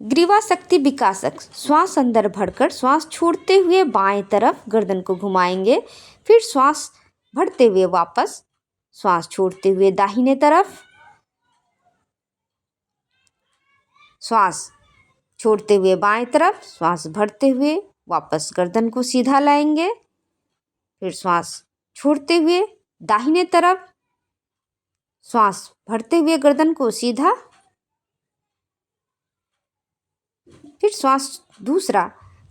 ग्रीवा शक्ति विकासक। श्वास अंदर भरकर श्वास छोड़ते हुए बाएं तरफ गर्दन को घुमाएंगे। फिर श्वास भरते हुए वापस श्वास छोड़ते हुए दाहिने तरफ, श्वास छोड़ते हुए बाएं तरफ, श्वास भरते हुए वापस गर्दन को सीधा लाएंगे। फिर श्वास छोड़ते हुए दाहिने तरफ, श्वास भरते हुए गर्दन को सीधा। फिर श्वास दूसरा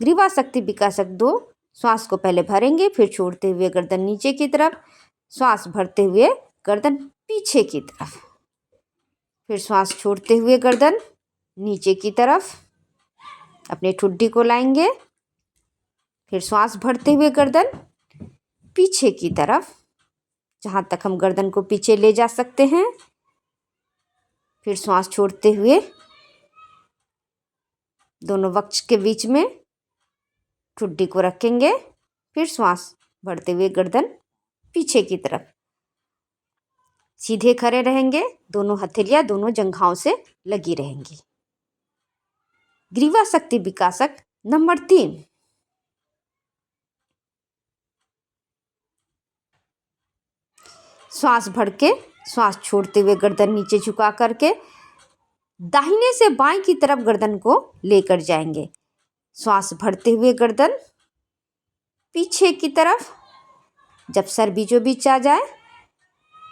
ग्रीवा शक्ति विकासक 2। श्वास को पहले भरेंगे, फिर छोड़ते हुए गर्दन नीचे की तरफ, श्वास भरते हुए गर्दन पीछे की तरफ, फिर श्वास छोड़ते हुए गर्दन नीचे की तरफ, अपने ठुड्डी को लाएंगे। फिर श्वास भरते हुए गर्दन पीछे की तरफ, जहाँ तक हम गर्दन को पीछे ले जा सकते हैं। फिर श्वास छोड़ते हुए दोनों वक्ष के बीच में ठुड्डी को रखेंगे। फिर श्वास भरते हुए गर्दन पीछे की तरफ, सीधे खड़े रहेंगे। दोनों हथेलियां दोनों जंघाओं से लगी रहेंगी। ग्रीवा शक्ति विकासक नंबर 3। श्वास भर के श्वास छोड़ते हुए गर्दन नीचे झुका करके दाहिने से बाएं की तरफ गर्दन को लेकर जाएंगे। श्वास भरते हुए गर्दन पीछे की तरफ, जब सर बीचों बीच आ जाए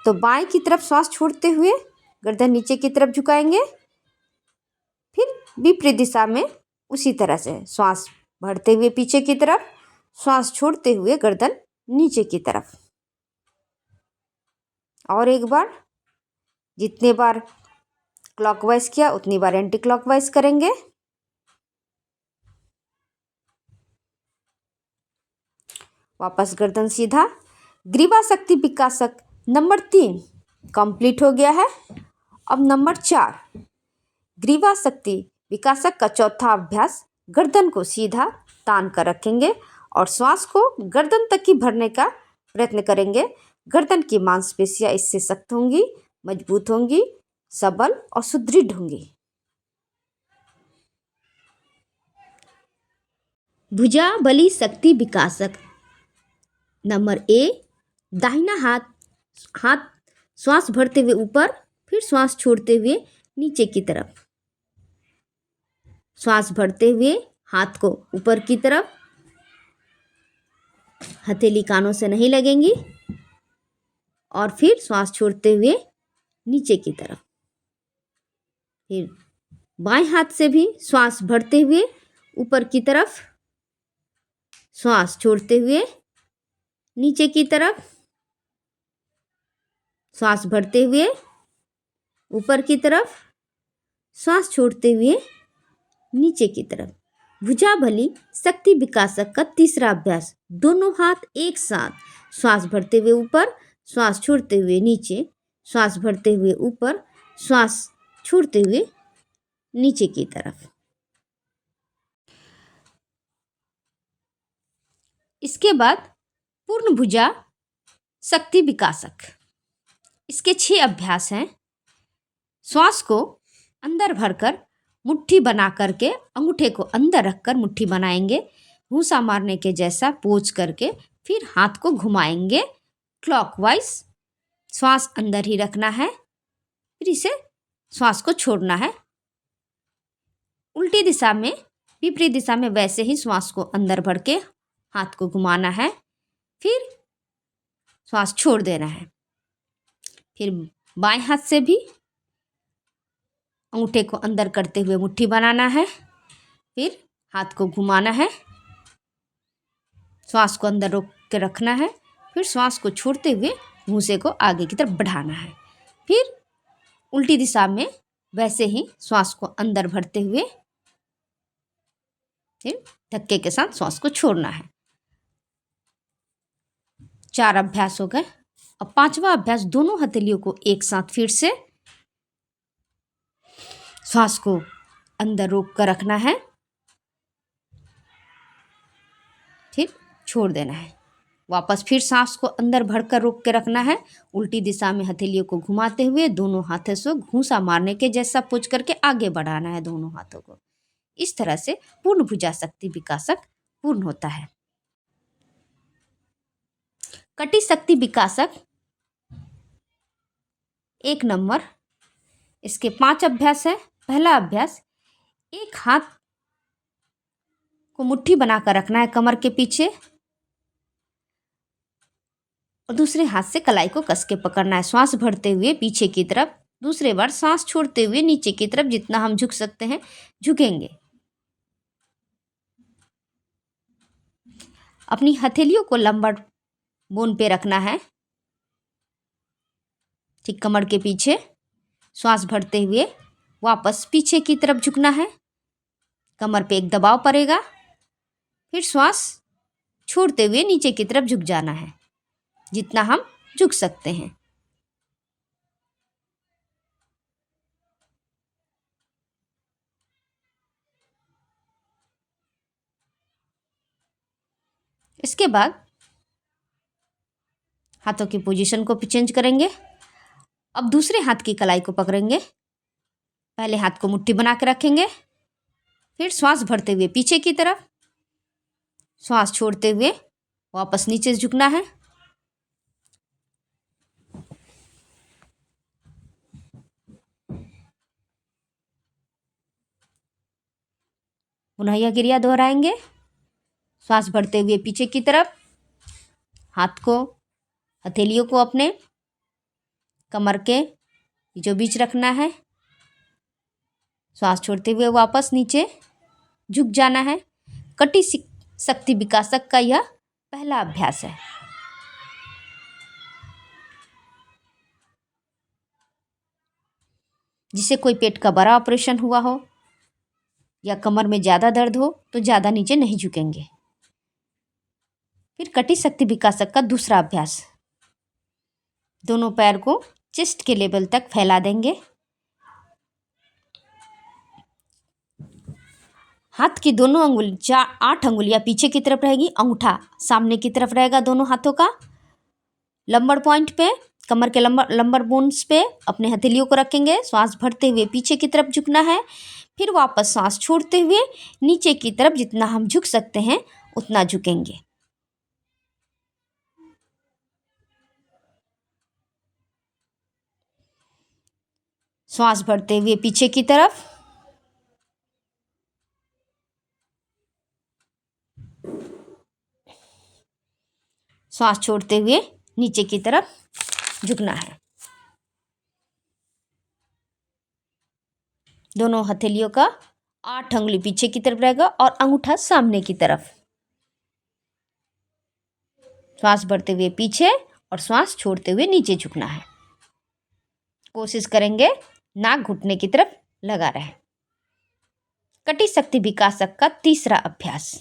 तो बाएं की तरफ श्वास छोड़ते हुए गर्दन नीचे की तरफ झुकाएंगे। फिर विपरीत दिशा में उसी तरह से श्वास भरते हुए पीछे की तरफ, श्वास छोड़ते हुए गर्दन नीचे की तरफ। और एक बार, जितने बार क्लॉकवाइज किया उतनी बार एंटी क्लॉकवाइज करेंगे। वापस गर्दन सीधा। ग्रीवा शक्ति विकासक नंबर 3 कंप्लीट हो गया है। अब नंबर 4 ग्रीवा शक्ति विकासक का चौथा अभ्यास, गर्दन को सीधा तान कर रखेंगे और श्वास को गर्दन तक ही भरने का प्रयत्न करेंगे। गर्दन की मांसपेशियां इससे सख्त होंगी, मजबूत होंगी, सबल और सुदृढ़ होंगी। भुजा बली शक्ति विकासक नंबर 1, दाहिना हाथ श्वास भरते हुए ऊपर, फिर श्वास छोड़ते हुए नीचे की तरफ। श्वास भरते हुए हाथ को ऊपर की तरफ, हथेली कानों से नहीं लगेंगी, और फिर श्वास छोड़ते हुए नीचे की तरफ। फिर बाएं हाथ से भी श्वास भरते हुए ऊपर की तरफ, श्वास छोड़ते हुए नीचे की तरफ, श्वास भरते हुए ऊपर की तरफ, श्वास छोड़ते हुए नीचे की तरफ। भुजाबली शक्ति विकासक का तीसरा अभ्यास, दोनों हाथ एक साथ श्वास भरते हुए ऊपर, श्वास छोड़ते हुए नीचे, श्वास भरते हुए ऊपर, श्वास छोड़ते हुए नीचे की तरफ। इसके बाद पूर्ण भुजा शक्ति विकासक। इसके 6 अभ्यास हैं। श्वास को अंदर भरकर मुट्ठी बना करके अंगूठे को अंदर रखकर मुट्ठी बनाएंगे, घूंसा मारने के जैसा पोंछ करके, फिर हाथ को घुमाएंगे क्लॉकवाइज। श्वास अंदर ही रखना है, फिर इसे श्वास को छोड़ना है। उल्टी दिशा में, विपरीत दिशा में वैसे ही श्वास को अंदर भर के हाथ को घुमाना है, फिर श्वास छोड़ देना है। फिर बाएं हाथ से भी अंगूठे को अंदर करते हुए मुट्ठी बनाना है, फिर हाथ को घुमाना है, श्वास को अंदर रोक के रखना है, फिर श्वास को छोड़ते हुए घूंसे को आगे की तरफ बढ़ाना है। फिर उल्टी दिशा में वैसे ही श्वास को अंदर भरते हुए फिर धक्के के साथ श्वास को छोड़ना है। 4 अभ्यास हो गए। अब 5वां अभ्यास, दोनों हथेलियों को एक साथ फिर से श्वास को अंदर रोक कर रखना है, फिर छोड़ देना है। वापस फिर सांस को अंदर भरकर रोक के रखना है। उल्टी दिशा में हथेलियों को घुमाते हुए दोनों हाथों से घूंसा मारने के जैसा पोंछ करके आगे बढ़ाना है दोनों हाथों को। इस तरह से पूर्ण भुजाशक्ति विकासक पूर्ण होता है। कटी शक्ति विकासक 1 नंबर, इसके 5 अभ्यास है। पहला अभ्यास, एक हाथ को मुट्ठी बनाकर रखना है कमर के पीछे और दूसरे हाथ से कलाई को कस के पकड़ना है। श्वास भरते हुए पीछे की तरफ, दूसरे बार सांस छोड़ते हुए नीचे की तरफ, जितना हम झुक सकते हैं झुकेंगे। अपनी हथेलियों को लंबर बोन पे रखना है, ठीक कमर के पीछे। श्वास भरते हुए वापस पीछे की तरफ झुकना है, कमर पे एक दबाव पड़ेगा। फिर श्वास छोड़ते हुए नीचे की तरफ झुक जाना है, जितना हम झुक सकते हैं। इसके बाद हाथों की पोजीशन को चेंज करेंगे। अब दूसरे हाथ की कलाई को पकड़ेंगे, पहले हाथ को मुट्ठी बना के रखेंगे, फिर श्वास भरते हुए पीछे की तरफ, श्वास छोड़ते हुए वापस नीचे झुकना है। पुनः यह क्रिया दोहराएंगे। श्वास भरते हुए पीछे की तरफ, हाथ को, हथेलियों को अपने कमर के जो बीच रखना है। श्वास छोड़ते हुए वापस नीचे झुक जाना है। कटी शक्ति विकासक का यह पहला अभ्यास है। जिसे कोई पेट का बड़ा ऑपरेशन हुआ हो या कमर में ज़्यादा दर्द हो तो ज़्यादा नीचे नहीं झुकेंगे। फिर कटी शक्ति विकासक का दूसरा अभ्यास, दोनों पैर को चेस्ट के लेवल तक फैला देंगे। हाथ की दोनों अंगुली 8 अंगुलियां पीछे की तरफ रहेगी, अंगूठा सामने की तरफ रहेगा दोनों हाथों का। लंबर पॉइंट पे, कमर के लंबर बोन्स पे अपने हथेलियों को रखेंगे। श्वास भरते हुए पीछे की तरफ झुकना है, फिर वापस सांस छोड़ते हुए नीचे की तरफ, जितना हम झुक सकते हैं उतना झुकेंगे। श्वास भरते हुए पीछे की तरफ, श्वास छोड़ते हुए नीचे की तरफ झुकना है। दोनों हथेलियों का 8 अंगुली पीछे की तरफ रहेगा और अंगूठा सामने की तरफ। श्वास भरते हुए पीछे और श्वास छोड़ते हुए नीचे झुकना है। कोशिश करेंगे नाक घुटने की तरफ लगा रहे। कटी शक्ति विकासक का तीसरा अभ्यास,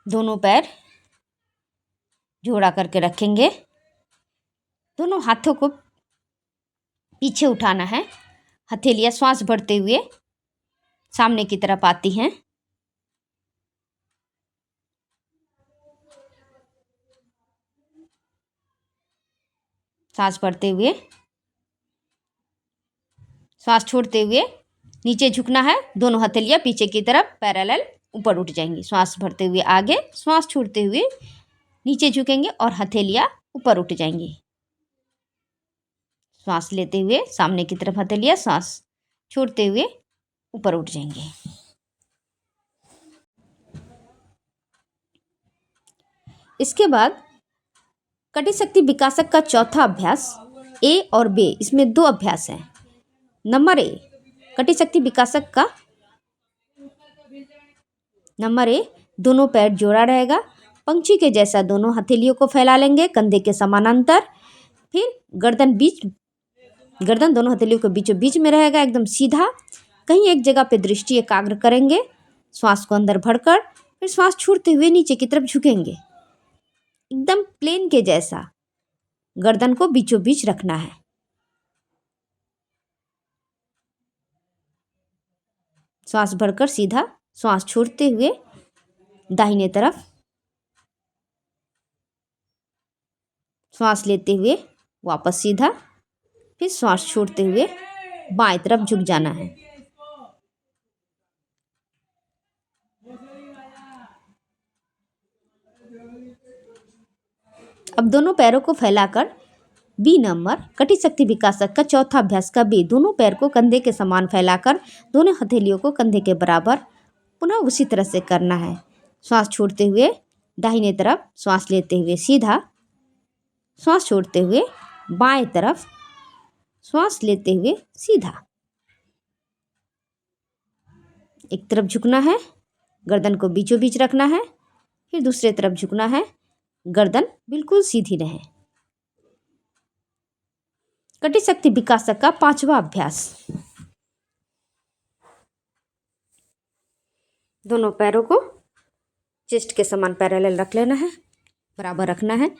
दोनों पैर जोड़ा करके रखेंगे। दोनों हाथों को पीछे उठाना है। हथेलियां श्वास भरते हुए सामने की तरफ आती हैं। सांस भरते हुए, श्वास छोड़ते हुए नीचे झुकना है। दोनों हथेलियां पीछे की तरफ पैरेलल ऊपर उठ जाएंगी। श्वास भरते हुए आगे, श्वास छोड़ते हुए नीचे झुकेंगे और हथेलियां ऊपर उठ जाएंगी। श्वास लेते हुए सामने की तरफ हथेलियां, श्वास छोड़ते हुए ऊपर उठ जाएंगे। इसके बाद कटी शक्ति विकासक का चौथा अभ्यास, ए और बे, इसमें 2 अभ्यास हैं। नंबर ए, कटी शक्ति विकासक का नंबर ए, दोनों पैर जोड़ा रहेगा, पंछी के जैसा दोनों हथेलियों को फैला लेंगे कंधे के समानांतर। फिर गर्दन दोनों हथेलियों के बीचों बीच में रहेगा, एकदम सीधा। कहीं एक जगह पे दृष्टि एकाग्र करेंगे, श्वास को अंदर भरकर। फिर श्वास छोड़ते हुए नीचे की तरफ झुकेंगे, एकदम प्लेन के जैसा। गर्दन को बीचों बीच रखना है। श्वास भरकर सीधा, श्वास छोड़ते हुए दाहिने तरफ, श्वास लेते हुए वापस सीधा, फिर श्वास छोड़ते हुए बाएं तरफ झुक जाना है। अब दोनों पैरों को फैलाकर बी नंबर कटी शक्ति विकासक का चौथा अभ्यास का बी, दोनों पैर को कंधे के समान फैलाकर दोनों हथेलियों को कंधे के बराबर पुनः उसी तरह से करना है। श्वास छोड़ते हुए दाहिने तरफ, श्वास लेते हुए सीधा, श्वास छोड़ते हुए बाएं तरफ, श्वास लेते हुए सीधा। एक तरफ झुकना है, गर्दन को बीचों बीच रखना है, फिर दूसरे तरफ झुकना है, गर्दन बिल्कुल सीधी रहे। कटी शक्ति विकासक का पांचवा अभ्यास। दोनों पैरों को चेस्ट के समान पैरेलल रख लेना है, बराबर रखना है।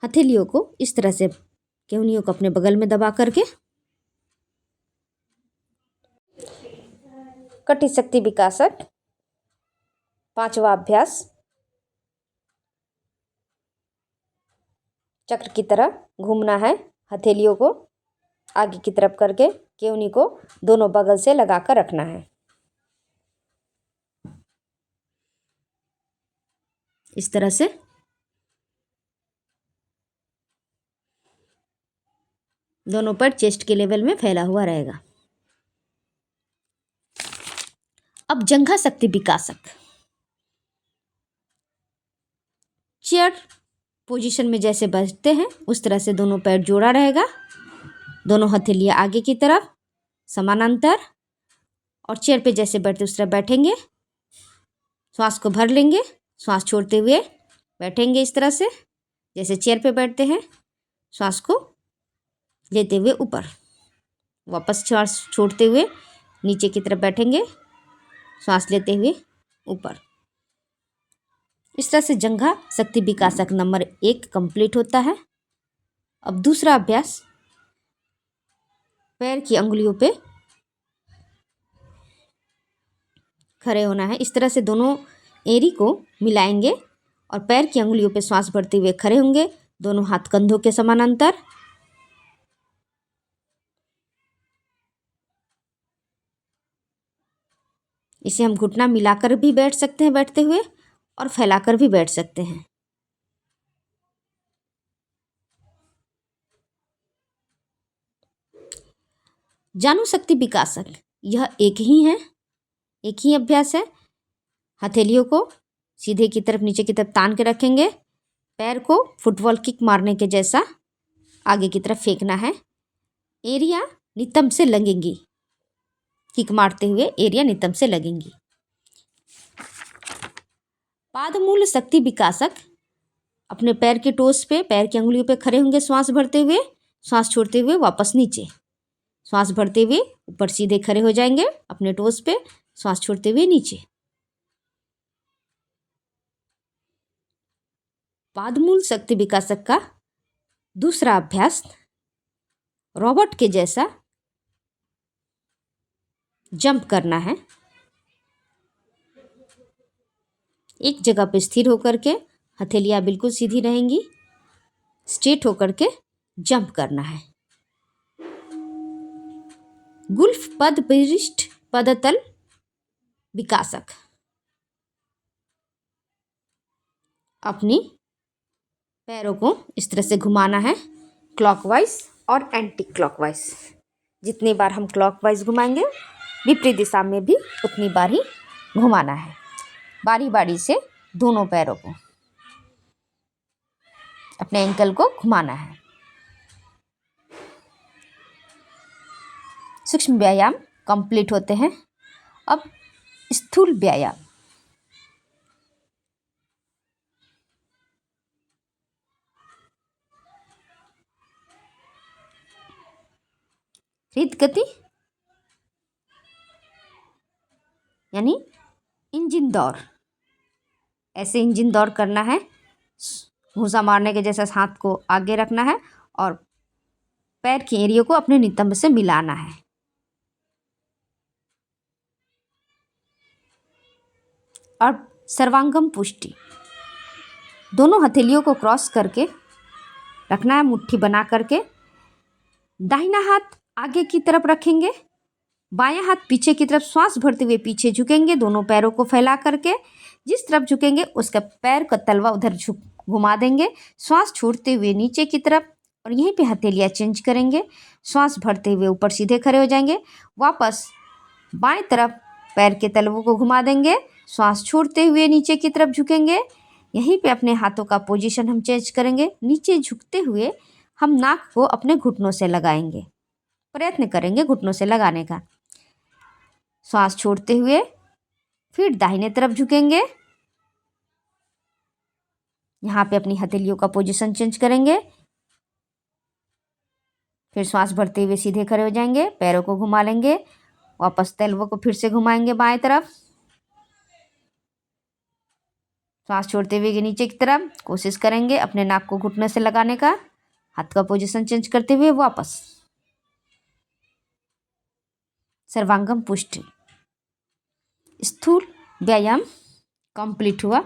हथेलियों को इस तरह से केहनियों को अपने बगल में दबा करके कटी शक्ति विकासक पांचवा अभ्यास चक्र की तरह घूमना है। हथेलियों को आगे की तरफ करके केहनी को दोनों बगल से लगाकर रखना है। इस तरह से दोनों पैर चेस्ट के लेवल में फैला हुआ रहेगा। अब जंघा शक्ति विकासक। चेयर पोजीशन में जैसे बैठते हैं उस तरह से दोनों पैर जोड़ा रहेगा। दोनों हथेलियां आगे की तरफ समानांतर, और चेयर पे जैसे बैठते उस तरह बैठेंगे। श्वास को भर लेंगे, श्वास छोड़ते हुए बैठेंगे इस तरह से जैसे चेयर पे बैठते हैं। श्वास को लेते हुए ऊपर, वापस श्वास छोड़ते हुए नीचे की तरफ बैठेंगे, श्वास लेते हुए ऊपर। इस तरह से जंघा शक्ति विकासक नंबर 1 कंप्लीट होता है। अब दूसरा अभ्यास, पैर की अंगुलियों पे खड़े होना है। इस तरह से दोनों एड़ी को मिलाएंगे और पैर की अंगुलियों पे श्वास भरते हुए खड़े होंगे, दोनों हाथ कंधों के समानांतर। इसे हम घुटना मिलाकर भी बैठ सकते हैं बैठते हुए, और फैलाकर भी बैठ सकते हैं। जानु शक्ति विकासक, यह एक ही अभ्यास है। हथेलियों को सीधे की तरफ नीचे की तरफ तान के रखेंगे, पैर को फुटबॉल किक मारने के जैसा आगे की तरफ फेंकना है। एरिया नितंब से लगेंगी, किक मारते हुए एरिया नितंब से लगेंगी। पादमूल शक्ति विकासक, अपने पैर के टोस पे, पैर की अंगुलियों पे खड़े होंगे, श्वास भरते हुए, श्वास छोड़ते हुए वापस नीचे, श्वास भरते हुए ऊपर सीधे खड़े हो जाएंगे अपने टोस पे, श्वास छोड़ते हुए नीचे। पादमूल शक्ति विकासक का दूसरा अभ्यास, रोबोट के जैसा जंप करना है। एक जगह पे स्थिर होकर के हथेलियां बिल्कुल सीधी रहेंगी, स्ट्रेट होकर के जंप करना है। गुल्फ पद पृष्ठ पदतल विकासक, अपनी पैरों को इस तरह से घुमाना है, क्लॉकवाइज और एंटी क्लॉकवाइज। जितनी बार हम क्लॉकवाइज घुमाएंगे विपरीत दिशा में भी उतनी बार ही घुमाना है। बारी बारी से दोनों पैरों को, अपने एंकल को घुमाना है। सूक्ष्म व्यायाम कंप्लीट होते हैं। अब स्थूल व्यायाम। हृद गति यानी इंजन दौड़, ऐसे इंजन दौड़ करना है। घूंसा मारने के जैसा हाथ को आगे रखना है और पैर की एड़ियों को अपने नितंब से मिलाना है। और सर्वांगम पुष्टि, दोनों हथेलियों को क्रॉस करके रखना है, मुट्ठी बना करके। दाहिना हाथ आगे की तरफ रखेंगे, बायां हाथ पीछे की तरफ, श्वास भरते हुए पीछे झुकेंगे, दोनों पैरों को फैला करके। जिस तरफ झुकेंगे उसका पैर का तलवा उधर झुक घुमा देंगे। श्वास छोड़ते हुए नीचे की तरफ और यहीं पे हथेलियाँ चेंज करेंगे। श्वास भरते हुए ऊपर सीधे खड़े हो जाएंगे। वापस बाएं तरफ पैर के तलवों को घुमा देंगे। श्वास छोड़ते हुए नीचे की तरफ झुकेंगे। यहीं पे अपने हाथों का पोजीशन हम चेंज करेंगे। नीचे झुकते हुए हम नाक को अपने घुटनों से लगाएंगे, प्रयत्न करेंगे घुटनों से लगाने का। श्वास छोड़ते हुए फिर दाहिने तरफ झुकेंगे। यहाँ पे अपनी हथेलियों का पोजीशन चेंज करेंगे। फिर श्वास भरते हुए सीधे खड़े हो जाएंगे, पैरों को घुमा लेंगे। वापस तलवों को फिर से घुमाएंगे बाएं तरफ। श्वास छोड़ते हुए नीचे की तरफ कोशिश करेंगे अपने नाक को घुटने से लगाने का। हाथ का पोजीशन चेंज करते हुए वापस सर्वांगम पुष्टि। स्थूल व्यायाम कंप्लीट हुआ।